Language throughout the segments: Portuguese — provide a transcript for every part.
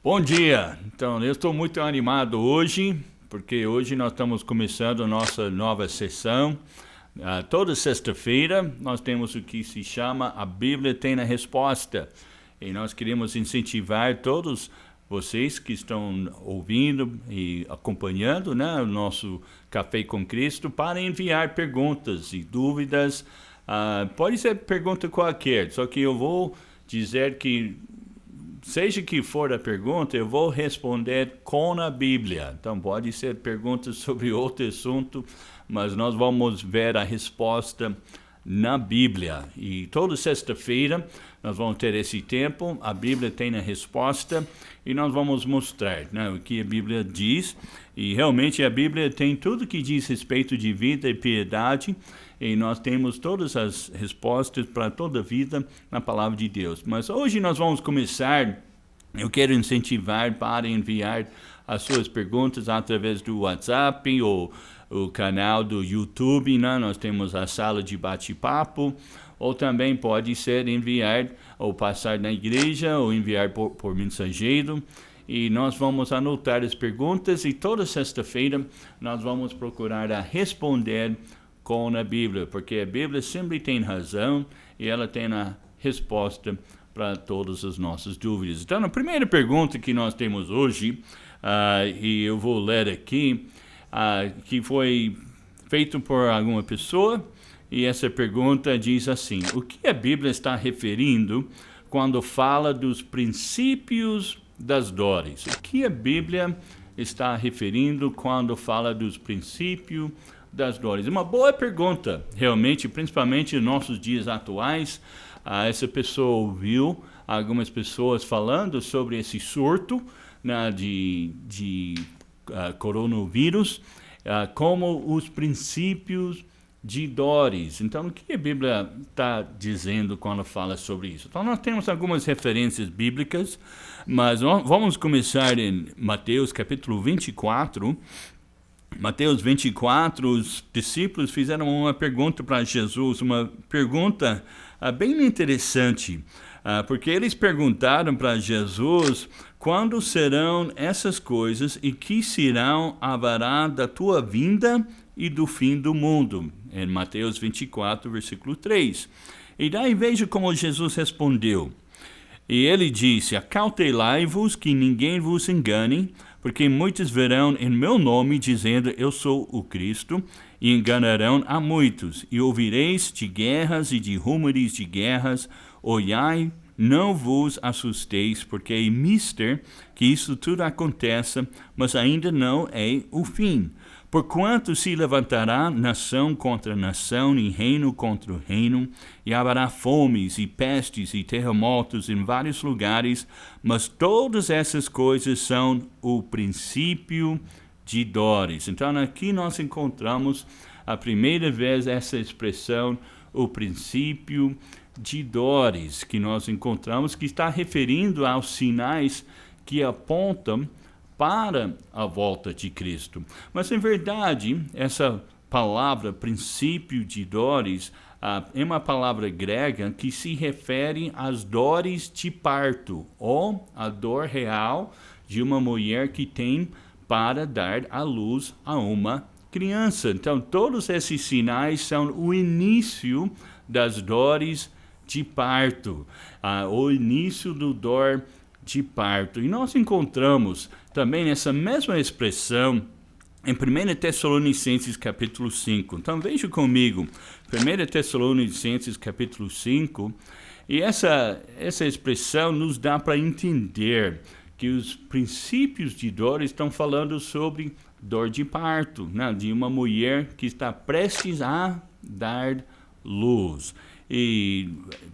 Bom dia! Então, eu estou muito animado hoje, porque hoje nós estamos começando a nossa nova sessão. Toda sexta-feira nós temos o que se chama A Bíblia Tem a Resposta. E nós queremos incentivar todos vocês que estão ouvindo e acompanhando, né, o nosso Café com Cristo para enviar perguntas e dúvidas. Pode ser pergunta qualquer, só que eu vou dizer que seja que for a pergunta, eu vou responder com a Bíblia. Então, pode ser perguntas sobre outro assunto, mas nós vamos ver a resposta na Bíblia. E toda sexta-feira nós vamos ter esse tempo, a Bíblia tem a resposta, e nós vamos mostrar, né, o que a Bíblia diz. E realmente a Bíblia tem tudo que diz respeito de vida e piedade, e nós temos todas as respostas para toda a vida na palavra de Deus. Mas hoje nós vamos começar, eu quero incentivar para enviar as suas perguntas através do WhatsApp ou o canal do YouTube, né? Nós temos a sala de bate-papo, ou também pode ser enviar ou passar na igreja ou enviar por mensageiro. E nós vamos anotar as perguntas e toda sexta-feira nós vamos procurar responder com a Bíblia, porque a Bíblia sempre tem razão e ela tem a resposta para todas as nossas dúvidas. Então, a primeira pergunta que nós temos hoje, e eu vou ler aqui, que foi feita por alguma pessoa, e essa pergunta diz assim: o que a Bíblia está referindo quando fala dos princípios das dores? O que a Bíblia está referindo quando fala dos princípios das dores? Uma boa pergunta, realmente, principalmente nos nossos dias atuais. Essa pessoa ouviu algumas pessoas falando sobre esse surto, né, de coronavírus, como os princípios de dores. Então, o que a Bíblia está dizendo quando fala sobre isso? Então, nós temos algumas referências bíblicas, mas vamos começar em Mateus capítulo 24. Mateus 24, os discípulos fizeram uma pergunta para Jesus, uma pergunta bem interessante, porque eles perguntaram para Jesus: quando serão essas coisas e que serão haverá da tua vinda e do fim do mundo? Em Mateus 24, versículo 3. E daí veja como Jesus respondeu. E ele disse: acautelai-vos que ninguém vos engane, porque muitos verão em meu nome dizendo eu sou o Cristo, e enganarão a muitos. E ouvireis de guerras e de rumores de guerras. Olhai, não vos assusteis, porque é mister que isso tudo aconteça, mas ainda não é o fim. Porquanto se levantará nação contra nação e reino contra reino, e haverá fomes e pestes e terremotos em vários lugares, mas todas essas coisas são o princípio de dores. Então aqui nós encontramos a primeira vez essa expressão, o princípio de dores, que nós encontramos, que está referindo aos sinais que apontam para a volta de Cristo. Mas, em verdade, essa palavra, princípio de dores, é uma palavra grega que se refere às dores de parto, ou a dor real de uma mulher que tem para dar à luz a uma criança. Então, todos esses sinais são o início das dores de parto, o início do dor de parto. E nós encontramos também essa mesma expressão em 1 Tessalonicenses capítulo 5. Então veja comigo, 1 Tessalonicenses capítulo 5, e essa expressão nos dá para entender que os princípios de dor estão falando sobre dor de parto, né, de uma mulher que está prestes a dar luz. E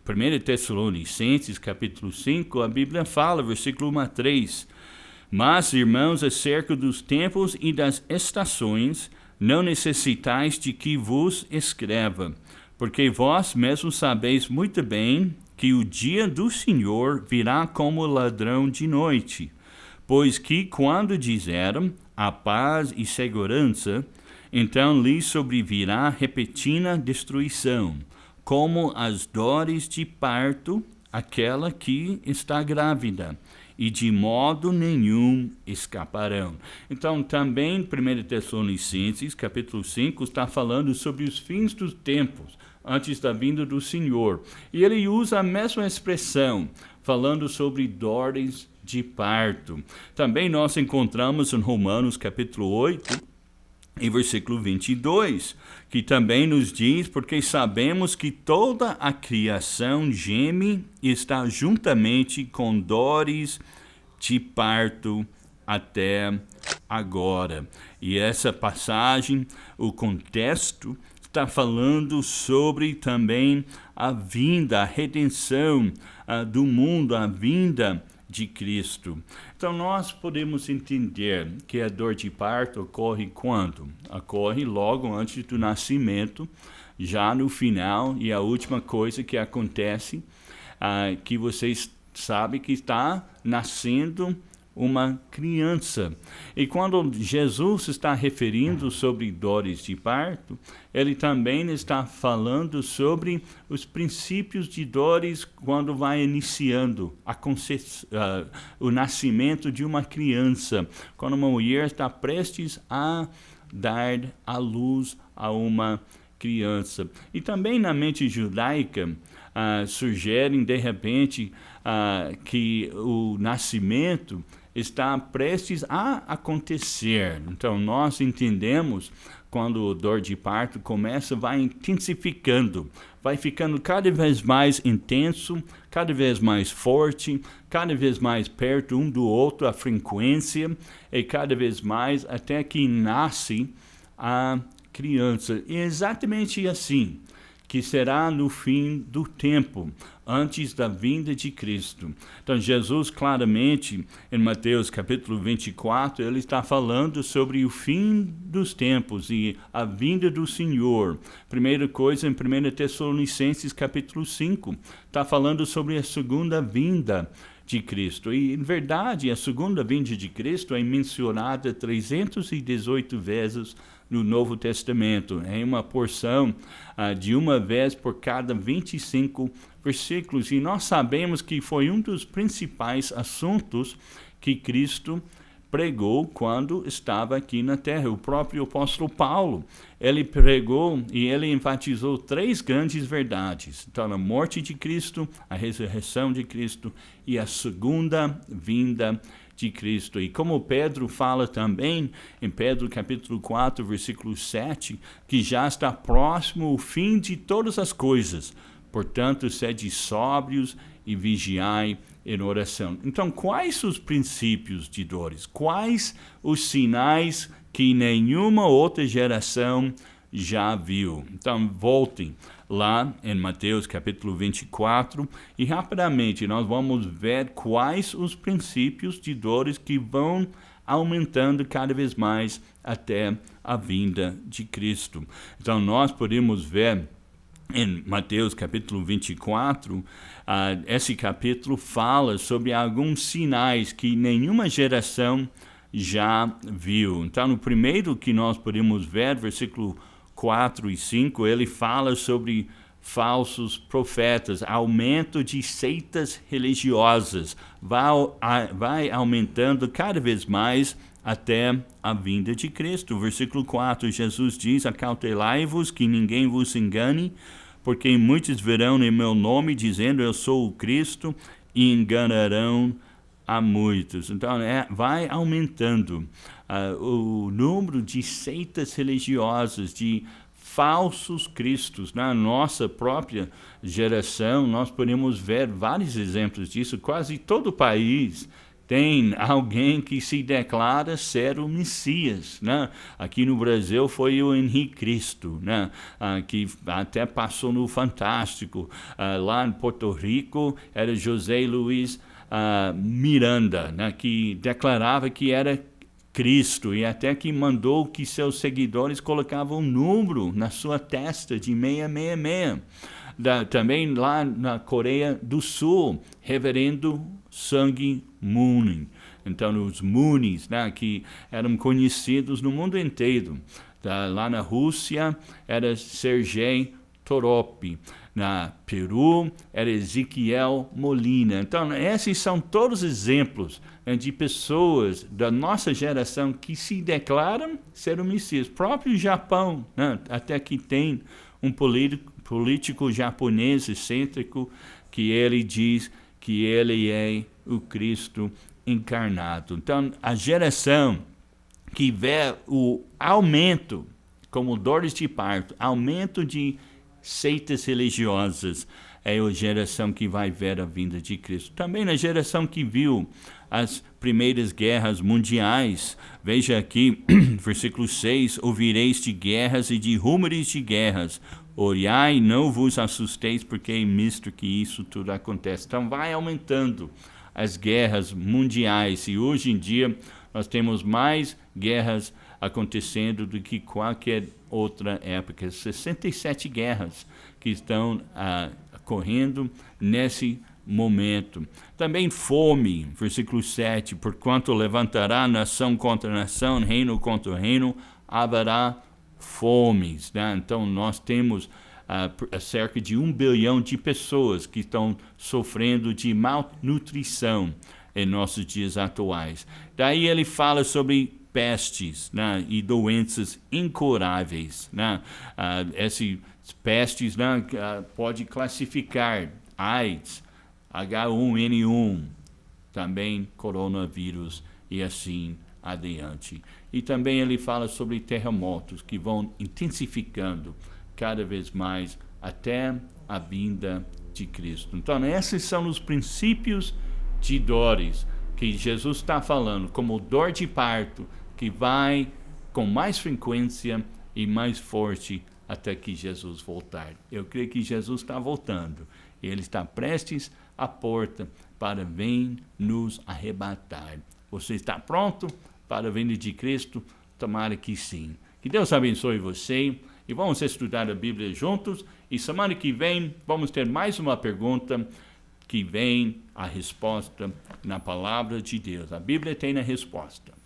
1 Tessalonicenses, capítulo 5, a Bíblia fala, versículo 1 a 3, mas, irmãos, acerca dos tempos e das estações, não necessitais de que vos escreva, porque vós mesmos sabeis muito bem que o dia do Senhor virá como ladrão de noite. Pois que, quando disseram a paz e segurança, então lhes sobrevirá repentina destruição, como as dores de parto, aquela que está grávida, e de modo nenhum escaparão. Então, também 1 Tessalonicenses, capítulo 5, está falando sobre os fins dos tempos, antes da vinda do Senhor. E ele usa a mesma expressão, falando sobre dores de parto. Também nós encontramos em Romanos, capítulo 8, em versículo 22, que também nos diz, porque sabemos que toda a criação geme e está juntamente com dores de parto até agora. E essa passagem, o contexto, está falando sobre também a vinda, a redenção do mundo, a vinda de Cristo. Então nós podemos entender que a dor de parto ocorre quando? Ocorre logo antes do nascimento, já no final, e a última coisa que acontece, que vocês sabem que está nascendo uma criança. E quando Jesus está referindo sobre dores de parto, ele também está falando sobre os princípios de dores quando vai iniciando o nascimento de uma criança, quando uma mulher está prestes a dar à luz a uma criança. E também na mente judaica, sugerem de repente que o nascimento está prestes a acontecer. Então, nós entendemos quando o dor de parto começa, vai intensificando, vai ficando cada vez mais intenso, cada vez mais forte, cada vez mais perto um do outro, a frequência, e cada vez mais até que nasce a criança. E é exatamente assim que será no fim do tempo, antes da vinda de Cristo. Então, Jesus claramente, em Mateus capítulo 24, ele está falando sobre o fim dos tempos e a vinda do Senhor. Primeira coisa, em 1 Tessalonicenses capítulo 5, está falando sobre a segunda vinda de Cristo. E, em verdade, a segunda vinda de Cristo é mencionada 318 vezes no Novo Testamento. É uma porção de uma vez por cada 25 versículos. E nós sabemos que foi um dos principais assuntos que Cristo pregou quando estava aqui na terra. O próprio apóstolo Paulo, ele pregou e ele enfatizou 3 grandes verdades. Então, a morte de Cristo, a ressurreição de Cristo e a segunda vinda de Cristo. E como Pedro fala também, em Pedro capítulo 4, versículo 7, que já está próximo o fim de todas as coisas. Portanto, sede sóbrios e vigiai em oração. Então, quais os princípios de dores? Quais os sinais que nenhuma outra geração já viu? Então, voltem lá em Mateus capítulo 24 e rapidamente nós vamos ver quais os princípios de dores que vão aumentando cada vez mais até a vinda de Cristo. Então, nós podemos ver em Mateus capítulo 24, esse capítulo fala sobre alguns sinais que nenhuma geração já viu. Então, no primeiro que nós podemos ver, versículo 4 e 5, ele fala sobre falsos profetas, aumento de seitas religiosas, vai aumentando cada vez mais até a vinda de Cristo. Versículo 4, Jesus diz, acautelai-vos que ninguém vos engane, porque muitos virão em meu nome dizendo, eu sou o Cristo, e enganarão a muitos. Então, vai aumentando o número de seitas religiosas, de falsos cristos. Na nossa própria geração, nós podemos ver vários exemplos disso. Quase todo o país tem alguém que se declara ser o Messias, né? Aqui no Brasil foi o Henrique Cristo, né? Que até passou no Fantástico. Lá em Porto Rico era José Luiz Miranda, né? Que declarava que era Cristo e até que mandou que seus seguidores colocavam um número na sua testa de 666. Também lá na Coreia do Sul, reverendo Sung Moon. Então, os Moonies, né, que eram conhecidos no mundo inteiro. Lá na Rússia, era Sergei Toropy. Na Peru, era Ezequiel Molina. Então, esses são todos exemplos, né, de pessoas da nossa geração que se declaram ser o Messias. Próprio Japão, né, até que tem um político japonês excêntrico que ele diz que ele é o Cristo encarnado. Então, a geração que vê o aumento, como dores de parto, aumento de seitas religiosas, é a geração que vai ver a vinda de Cristo. Também na geração que viu as primeiras guerras mundiais, veja aqui, versículo 6, ouvireis de guerras e de rumores de guerras, olhai, não vos assusteis, porque é misto que isso tudo acontece. Então vai aumentando as guerras mundiais, e hoje em dia nós temos mais guerras acontecendo do que qualquer outra época. 67 guerras que estão ocorrendo nesse momento. Também fome, versículo 7, porquanto levantará nação contra nação, reino contra reino, haverá fomes. Né? Então nós temos cerca de 1 bilhão de pessoas que estão sofrendo de malnutrição em nossos dias atuais. Daí ele fala sobre pestes, né, e doenças incuráveis. Né? Essas pestes, né, pode classificar AIDS, H1N1, também coronavírus e assim adiante. E também ele fala sobre terremotos que vão intensificando cada vez mais até a vinda de Cristo. Então, esses são os princípios de dores que Jesus está falando, como dor de parto, que vai com mais frequência e mais forte até que Jesus voltar. Eu creio que Jesus está voltando. Ele está prestes à porta para vir nos arrebatar. Você está pronto para a vinda de Cristo? Tomara que sim. Que Deus abençoe você. E vamos estudar a Bíblia juntos. E semana que vem vamos ter mais uma pergunta que vem a resposta na palavra de Deus. A Bíblia tem a resposta.